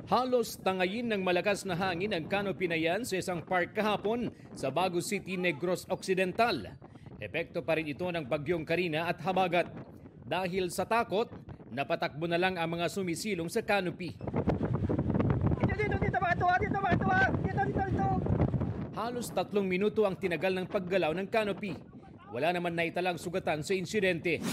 Halos tangayin ng malakas na hangin ang canopy na yan sa isang park kahapon sa Bago City, Negros Occidental. Epekto pa rin ito ng bagyong Karina at habagat. Dahil sa takot, napatakbo na lang ang mga sumisilong sa canopy. Halos 3 minuto ang tinagal ng paggalaw ng canopy. Wala naman naitalang sugatan sa insidente.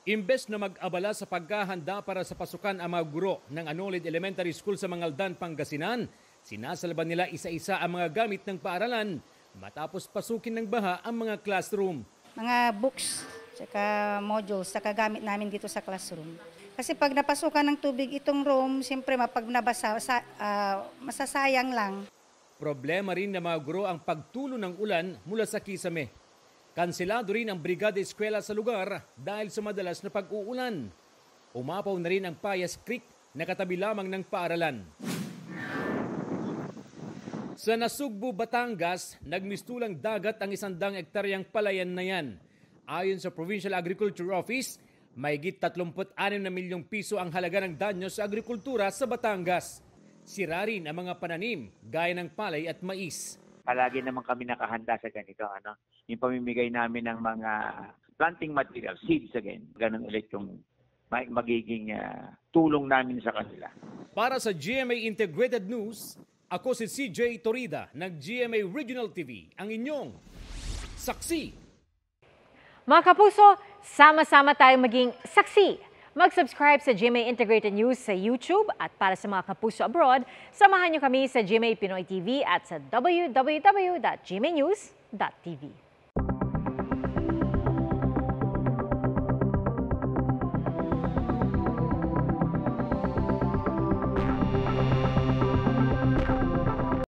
Imbes na mag-abala sa paghahanda para sa pasukan ang mga guro ng Anolid Elementary School sa Mangaldan, Pangasinan, sinasalban nila isa-isa ang mga gamit ng paaralan matapos pasukin ng baha ang mga classroom. Mga books, saka modules, saka gamit namin dito sa classroom. Kasi pag napasukan ng tubig itong room, siyempre pag nabasa, masasayang lang. Problema rin ng mga guro ang pagtulo ng ulan mula sa kisame. Kanselado rin ang brigada eskwela sa lugar dahil sa madalas na pag-uulan. Umapaw na rin ang Payas Creek na katabi lamang ng paaralan. Sa Nasugbu, Batangas, nagmistulang dagat ang 100 hektaryang palayan na yan. Ayon sa Provincial Agriculture Office, mahigit 36 na milyong piso ang halaga ng danyo sa agrikultura sa Batangas. Sira rin ang mga pananim gaya ng palay at mais. Palagi naman kami nakahanda sa ganito. Yung pamimigay namin ng mga planting material, seeds again. Ganun ulit yung magiging tulong namin sa kanila. Para sa GMA Integrated News, ako si CJ Torida ng GMA Regional TV, ang inyong saksi. Mga kapuso, sama-sama tayong maging saksi. Mag-subscribe sa GMA Integrated News sa YouTube at para sa mga kapuso abroad, samahan niyo kami sa GMA Pinoy TV at sa www.gmanews.tv.